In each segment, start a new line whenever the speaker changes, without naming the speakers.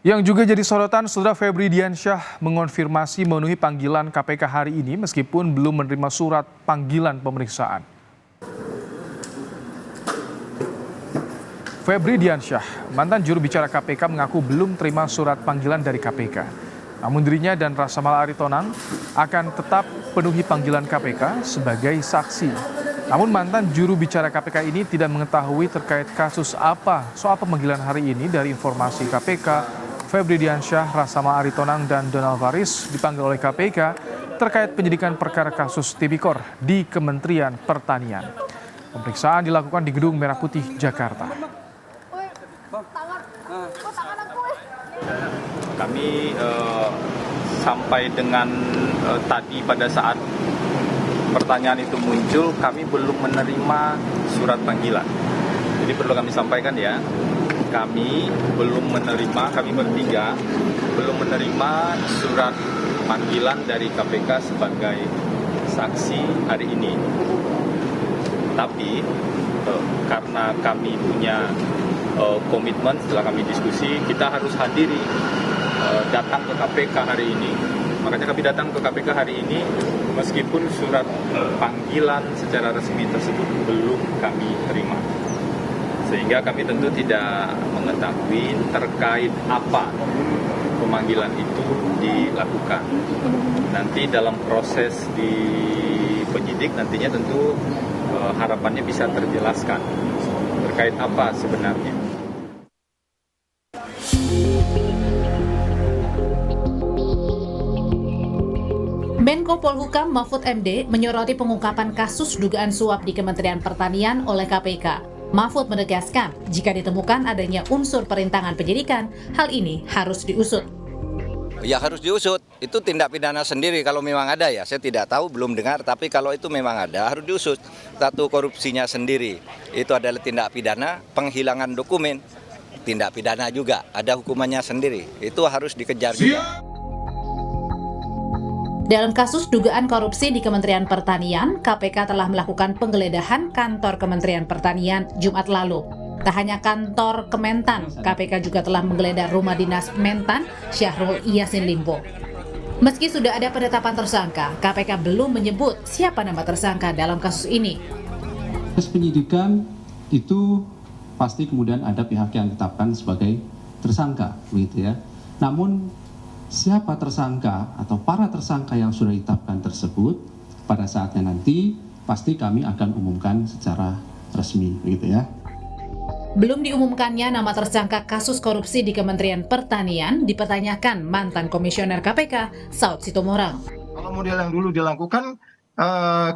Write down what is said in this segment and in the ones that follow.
Yang juga jadi sorotan, Saudara Febri Diansyah mengonfirmasi memenuhi panggilan KPK hari ini meskipun belum menerima surat panggilan pemeriksaan. Febri Diansyah, mantan juru bicara KPK, mengaku belum terima surat panggilan dari KPK. Namun dirinya dan Rasa Mala Aritonang akan tetap penuhi panggilan KPK sebagai saksi. Namun mantan juru bicara KPK ini tidak mengetahui terkait kasus apa soal pemanggilan hari ini. Dari informasi KPK, Febri Diansyah, Rasa Mala Aritonang, dan Donald Faris dipanggil oleh KPK terkait penyidikan perkara kasus Tipikor di Kementerian Pertanian. Pemeriksaan dilakukan di Gedung Merah Putih, Jakarta.
Kami sampai dengan tadi pada saat pertanyaan itu muncul, kami belum menerima surat panggilan. Jadi perlu kami sampaikan ya, kami belum menerima, kami bertiga belum menerima surat panggilan dari KPK sebagai saksi hari ini. Tapi karena kami punya komitmen, setelah kami diskusi, kita harus hadiri datang ke KPK hari ini. Makanya kami datang ke KPK hari ini meskipun surat panggilan secara resmi tersebut belum kami terima. Sehingga kami tentu tidak mengetahui terkait apa pemanggilan itu dilakukan. Nanti dalam proses di penyidik nantinya tentu harapannya bisa terjelaskan terkait apa sebenarnya.
Menko Polhukam Mahfud MD menyoroti pengungkapan kasus dugaan suap di Kementerian Pertanian oleh KPK. Mahfud menegaskan, jika ditemukan adanya unsur perintangan penyidikan, hal ini harus diusut.
Ya harus diusut, itu tindak pidana sendiri kalau memang ada ya, saya tidak tahu, belum dengar, tapi kalau itu memang ada harus diusut. Satu, korupsinya sendiri, itu adalah tindak pidana, penghilangan dokumen, tindak pidana juga, ada hukumannya sendiri, itu harus dikejar juga.
Dalam kasus dugaan korupsi di Kementerian Pertanian, KPK telah melakukan penggeledahan kantor Kementerian Pertanian Jumat lalu. Tak hanya kantor Kementan, KPK juga telah menggeledah rumah dinas Mentan Syahrul Yassin Limpo. Meski sudah ada penetapan tersangka, KPK belum menyebut siapa nama tersangka dalam kasus ini.
Proses penyidikan itu pasti kemudian ada pihak yang ditetapkan sebagai tersangka, begitu ya. Namun siapa tersangka atau para tersangka yang sudah ditetapkan tersebut pada saatnya nanti pasti kami akan umumkan secara resmi, begitu ya.
Belum diumumkannya nama tersangka kasus korupsi di Kementerian Pertanian dipertanyakan mantan komisioner KPK Saud Sitomorang.
Kalau model yang dulu dilakukan,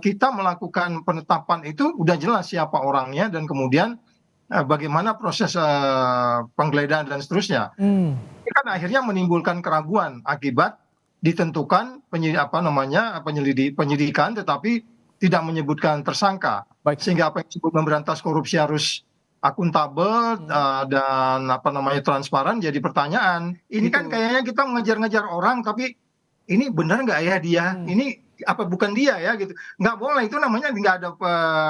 kita melakukan penetapan itu udah jelas siapa orangnya dan kemudian bagaimana proses penggeledahan dan seterusnya. Ini kan akhirnya menimbulkan keraguan akibat ditentukan penyidikan tetapi tidak menyebutkan tersangka. Sehingga apa yang disebut memberantas korupsi harus akuntabel dan transparan jadi pertanyaan. Ini kan kayaknya kita mengejar-ngejar orang tapi ini benar nggak ya dia? Ini apa bukan dia ya gitu. Nggak boleh, itu namanya nggak ada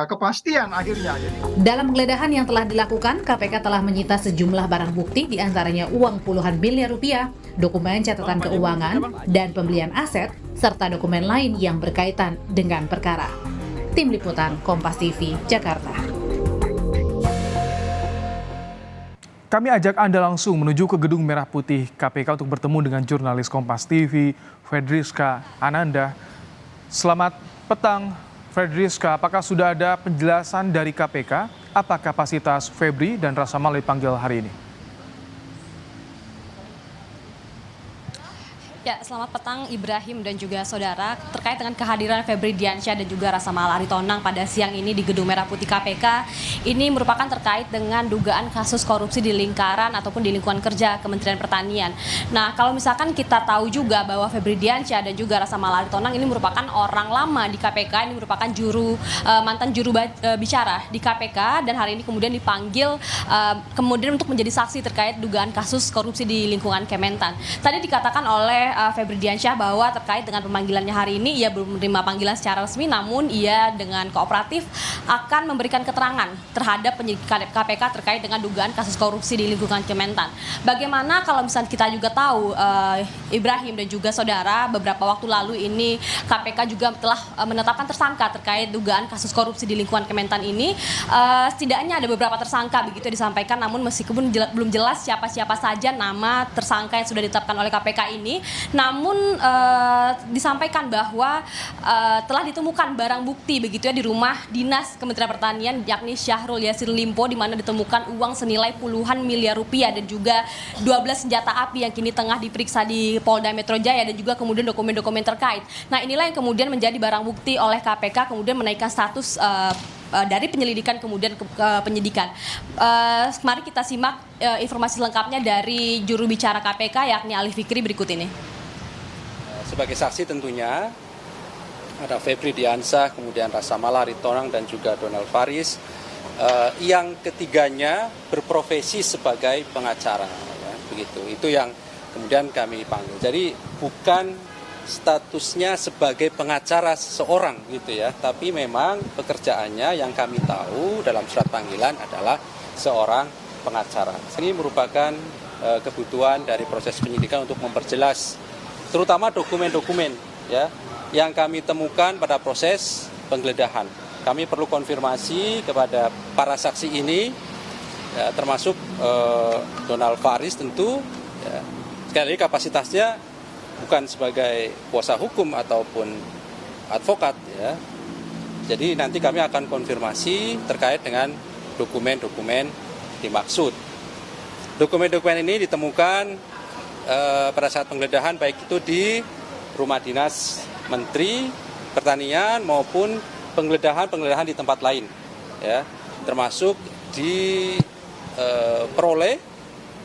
kepastian akhirnya.
Dalam penggeledahan yang telah dilakukan, KPK telah menyita sejumlah barang bukti diantaranya uang puluhan miliar rupiah, dokumen catatan keuangan, dan pembelian aset, serta dokumen lain yang berkaitan dengan perkara. Tim Liputan Kompas TV, Jakarta.
Kami ajak Anda langsung menuju ke Gedung Merah Putih KPK untuk bertemu dengan jurnalis Kompas TV, Fedriska Ananda. Selamat petang, Fedriska. Apakah sudah ada penjelasan dari KPK? Apa kapasitas Febri dan Rasa Mala dipanggil hari ini?
Ya, selamat petang Ibrahim dan juga saudara. Terkait dengan kehadiran Febri Diansyah dan juga Rasa Mala Aritonang pada siang ini di Gedung Merah Putih KPK, ini merupakan terkait dengan dugaan kasus korupsi di lingkaran ataupun di lingkungan kerja Kementerian Pertanian. Nah, kalau misalkan kita tahu juga bahwa Febri Diansyah dan juga Rasa Mala Aritonang ini merupakan orang lama di KPK, ini merupakan mantan juru bicara di KPK, dan hari ini kemudian dipanggil kemudian untuk menjadi saksi terkait dugaan kasus korupsi di lingkungan Kementan. Tadi dikatakan oleh Febri Diansyah bahwa terkait dengan pemanggilannya hari ini ia belum menerima panggilan secara resmi, namun ia dengan kooperatif akan memberikan keterangan terhadap penyidik KPK terkait dengan dugaan kasus korupsi di lingkungan Kementan. Bagaimana kalau misalnya kita juga tahu Ibrahim dan juga saudara, beberapa waktu lalu ini KPK juga telah menetapkan tersangka terkait dugaan kasus korupsi di lingkungan Kementan ini. Setidaknya ada beberapa tersangka begitu disampaikan, namun meskipun belum jelas siapa-siapa saja nama tersangka yang sudah ditetapkan oleh KPK ini, namun disampaikan bahwa telah ditemukan barang bukti begitu ya di rumah dinas Kementerian Pertanian, yakni Syahrul Yassin Limpo, di mana ditemukan uang senilai puluhan miliar rupiah dan juga 12 senjata api yang kini tengah diperiksa di Polda Metro Jaya, dan juga kemudian dokumen-dokumen terkait. Nah, inilah yang kemudian menjadi barang bukti oleh KPK, kemudian menaikkan status dari penyelidikan kemudian ke penyidikan. Mari kita simak informasi lengkapnya dari juru bicara KPK yakni Ali Fikri berikut ini.
Sebagai saksi tentunya ada Febri Diansyah, kemudian Rasamala Aritonang dan juga Donald Faris, yang ketiganya berprofesi sebagai pengacara, ya, begitu. Itu yang kemudian kami panggil. Jadi bukan statusnya sebagai pengacara seseorang gitu ya, tapi memang pekerjaannya yang kami tahu dalam surat panggilan adalah seorang pengacara. Ini merupakan kebutuhan dari proses penyidikan untuk memperjelas terutama dokumen-dokumen ya yang kami temukan pada proses penggeledahan. Kami perlu konfirmasi kepada para saksi ini, ya, termasuk Donald Faris tentu, ya, sekali lagi kapasitasnya bukan sebagai kuasa hukum ataupun advokat ya. Jadi nanti kami akan konfirmasi terkait dengan dokumen-dokumen dimaksud. Dokumen-dokumen ini ditemukan pada saat penggeledahan baik itu di rumah dinas Menteri Pertanian maupun penggeledahan di tempat lain ya. Termasuk diperoleh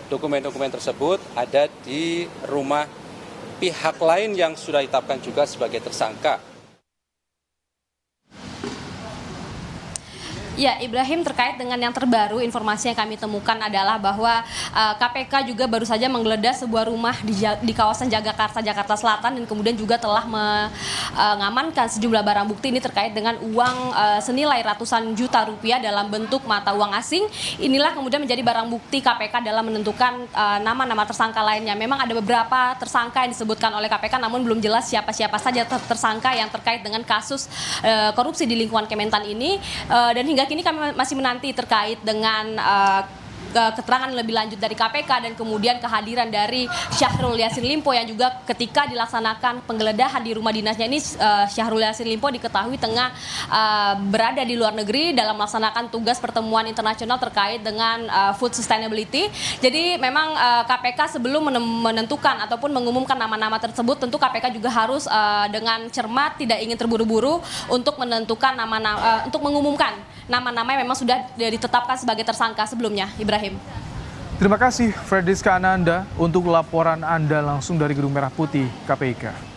dokumen-dokumen tersebut ada di rumah pihak lain yang sudah ditetapkan juga sebagai tersangka.
Ya, Ibrahim, terkait dengan yang terbaru, informasi yang kami temukan adalah bahwa KPK juga baru saja menggeledah sebuah rumah di kawasan Jagakarsa, Jakarta Selatan, dan kemudian juga telah mengamankan sejumlah barang bukti ini terkait dengan uang senilai ratusan juta rupiah dalam bentuk mata uang asing. Inilah kemudian menjadi barang bukti KPK dalam menentukan nama-nama tersangka lainnya. Memang ada beberapa tersangka yang disebutkan oleh KPK, namun belum jelas siapa-siapa saja tersangka yang terkait dengan kasus korupsi di lingkungan Kementan ini, dan hingga kini kami masih menanti terkait dengan keterangan lebih lanjut dari KPK dan kemudian kehadiran dari Syahrul Yassin Limpo yang juga ketika dilaksanakan penggeledahan di rumah dinasnya ini, Syahrul Yassin Limpo diketahui tengah berada di luar negeri dalam melaksanakan tugas pertemuan internasional terkait dengan food sustainability. Jadi memang KPK sebelum menentukan ataupun mengumumkan nama-nama tersebut, tentu KPK juga harus dengan cermat, tidak ingin terburu-buru untuk menentukan nama-nama, untuk mengumumkan nama-nama yang memang sudah ditetapkan sebagai tersangka sebelumnya. Ibrahim.
Terima kasih Ferdiska Ananda untuk laporan Anda langsung dari Gedung Merah Putih KPK.